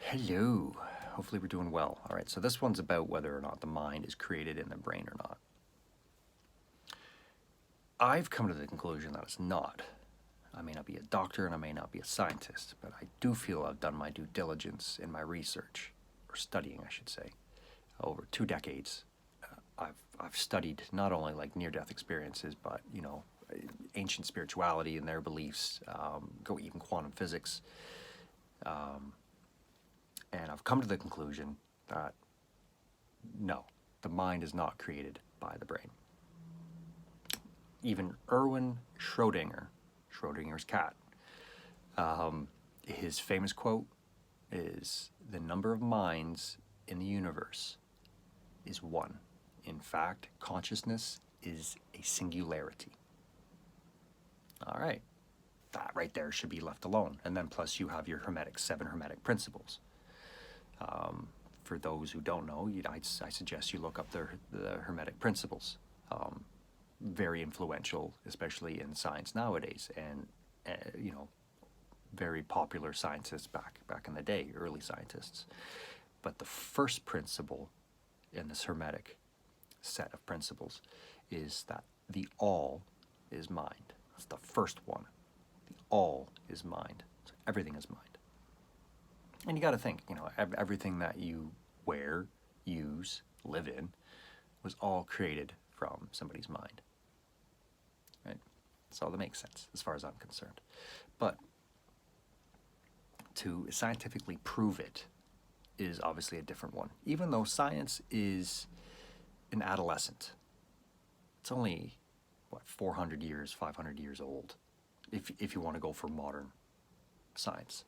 Hello. Hopefully we're doing well. All right, so this one's about whether or not the mind is created in the brain or not. I've come to the conclusion that it's not. I may not be a doctor and I may not be a scientist, but I do feel I've done my due diligence in my research, or studying, I should say, over 2 decades. I've studied not only like near-death experiences, but ancient spirituality and their beliefs, go even quantum physics. And I've come to the conclusion that no, the mind is not created by the brain. Even Erwin Schrödinger, Schrödinger's cat, his famous quote is, "The number of minds in the universe is one. In fact, consciousness is a singularity." All right, that right there should be left alone. And then plus you have your seven hermetic principles. For those who don't know, I suggest you look up the Hermetic principles. Very influential, especially in science nowadays, and very popular scientists back in the day, early scientists. But the first principle in this Hermetic set of principles is that the all is mind. That's the first one. The all is mind. So everything is mind. And you got to think, everything that you wear, use, live in, was all created from somebody's mind. Right? So that makes sense as far as I'm concerned. But to scientifically prove it is obviously a different one. Even though science is an adolescent, it's only, 400 years, 500 years old, if you want to go for modern science.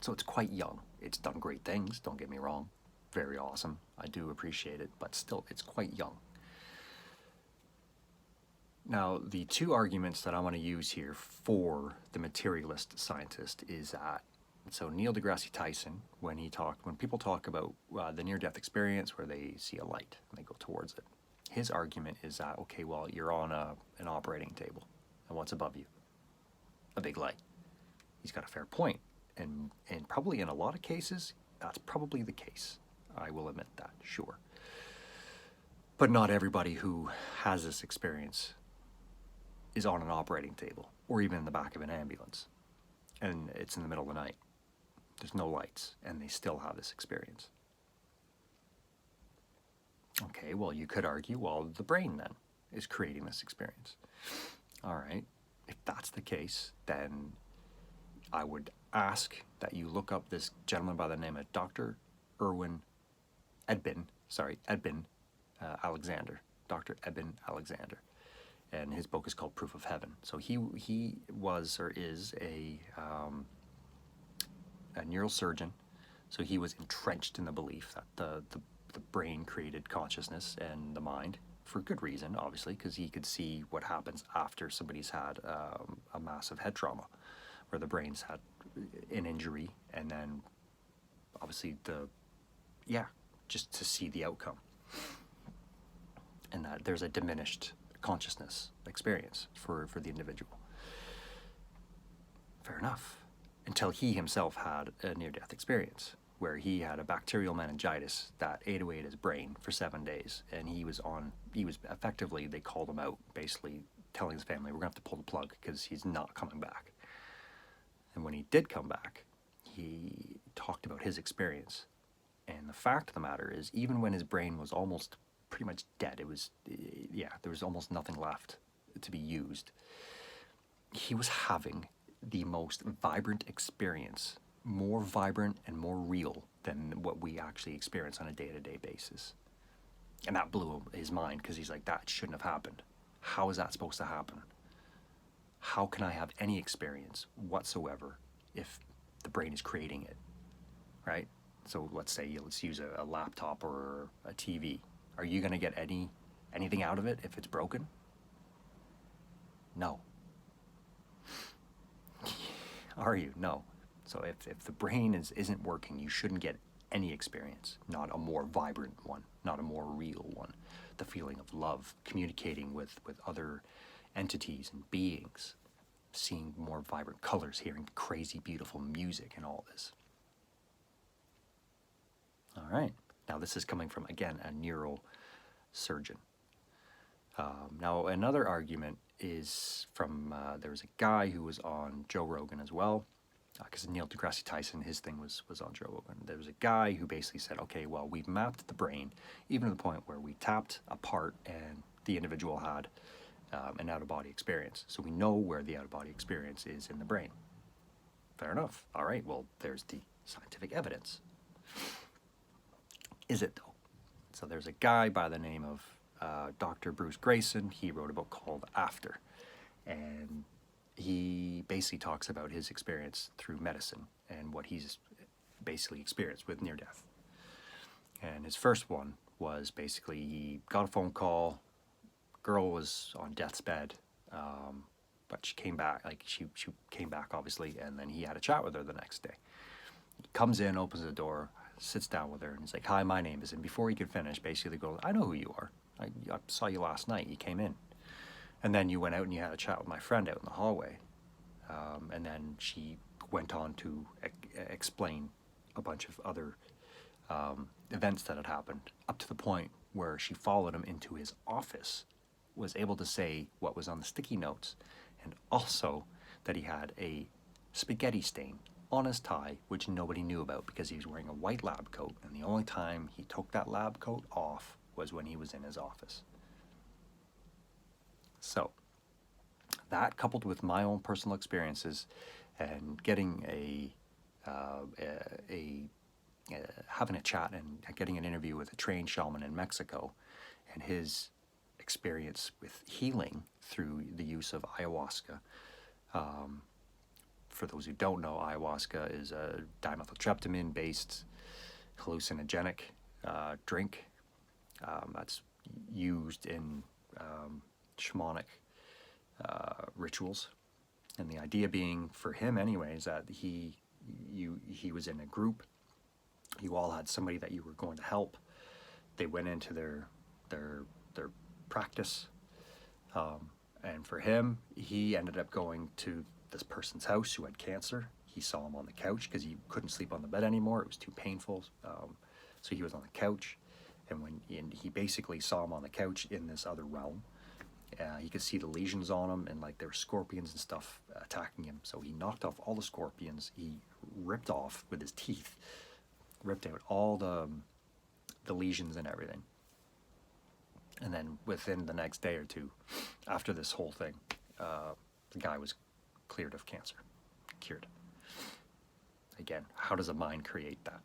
So it's quite young. It's done great things, don't get me wrong. Very awesome. I do appreciate it, but still, it's quite young. Now, the two arguments that I want to use here for the materialist scientist is that, so Neil deGrasse Tyson, when people talk about the near-death experience where they see a light and they go towards it, his argument is that, okay, well, you're on an operating table, and what's above you? A big light. He's got a fair point. And probably in a lot of cases, that's probably the case. I will admit that, sure. But not everybody who has this experience is on an operating table or even in the back of an ambulance. And it's in the middle of the night. There's no lights, and they still have this experience. Okay, well, you could argue, well, the brain then is creating this experience. All right, if that's the case, then I would ask that you look up this gentleman by the name of Dr. Edwin Alexander, Dr. Edwin Alexander, and his book is called Proof of Heaven. So he was or is a neurosurgeon. So he was entrenched in the belief that the brain created consciousness and the mind, for good reason, obviously, because he could see what happens after somebody's had a massive head trauma, where the brain's had an injury, and then obviously just to see the outcome, and that there's a diminished consciousness experience for the individual. Fair enough. Until he himself had a near-death experience where he had a bacterial meningitis that ate away at his brain for 7 days, and he was effectively, they called him out, basically telling his family, we're gonna have to pull the plug because he's not coming back. And when he did come back, he talked about his experience. And the fact of the matter is, even when his brain was almost pretty much dead, there was almost nothing left to be used, he was having the most vibrant experience, more vibrant and more real than what we actually experience on a day-to-day basis. And that blew his mind, because he's like, that shouldn't have happened. How is that supposed to happen? How can I have any experience whatsoever if the brain is creating it, right? So let's use a laptop or a TV. Are you going to get anything out of it if it's broken? No. Are you? No. So if the brain isn't working, you shouldn't get any experience, not a more vibrant one, not a more real one. The feeling of love, communicating with other entities and beings, seeing more vibrant colors, hearing crazy, beautiful music, and all this. All right. Now, this is coming from, again, a neurosurgeon. Now, another argument is from, there was a guy who was on Joe Rogan as well, because Neil deGrasse Tyson, his thing was on Joe Rogan. There was a guy who basically said, okay, well, we've mapped the brain, even to the point where we tapped a part and the individual had an out-of-body experience. So we know where the out-of-body experience is in the brain. Fair enough. All right, well, there's the scientific evidence. Is it, though? So there's a guy by the name of Dr. Bruce Grayson. He wrote a book called After. And he basically talks about his experience through medicine and what he's basically experienced with near death. And his first one was basically he got a phone call. Girl was on death's bed, but she came back. Like she came back obviously, and then he had a chat with her the next day. He comes in, opens the door, sits down with her, and he's like, "Hi, my name is." And before he could finish, basically goes, "I know who you are. I saw you last night. You came in, and then you went out and you had a chat with my friend out in the hallway." And then she went on to explain a bunch of other events that had happened, up to the point where she followed him into his office, was able to say what was on the sticky notes, and also that he had a spaghetti stain on his tie, which nobody knew about because he was wearing a white lab coat, and the only time he took that lab coat off was when he was in his office. So, that coupled with my own personal experiences and getting having a chat and getting an interview with a trained shaman in Mexico, and his experience with healing through the use of ayahuasca. For those who don't know, ayahuasca is a dimethyltryptamine-based hallucinogenic drink that's used in shamanic rituals. And the idea being, for him anyways, that he was in a group. You all had somebody that you were going to help. They went into their practice, and for him, he ended up going to this person's house who had cancer. He saw him on the couch because he couldn't sleep on the bed anymore. It was too painful. So he was on the couch, and he basically saw him on the couch in this other realm. He could see the lesions on him, and like there were scorpions and stuff attacking him. So he knocked off all the scorpions. He ripped off with his teeth, ripped out all the lesions and everything. And then within the next day or two, after this whole thing, the guy was cleared of cancer, cured. Again, how does a mind create that?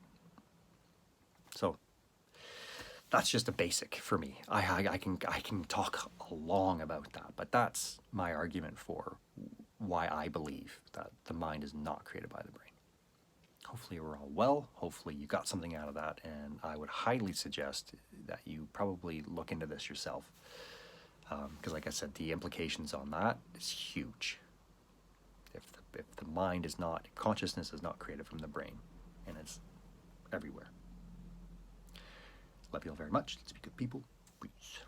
So that's just a basic for me. I can talk long about that, but that's my argument for why I believe that the mind is not created by the brain. Hopefully we're all well. Hopefully you got something out of that, and I would highly suggest that you probably look into this yourself, because like I said, the implications on that is huge. If the mind is not, consciousness is not created from the brain, and it's everywhere. Love you all very much. Let's be good people. Peace.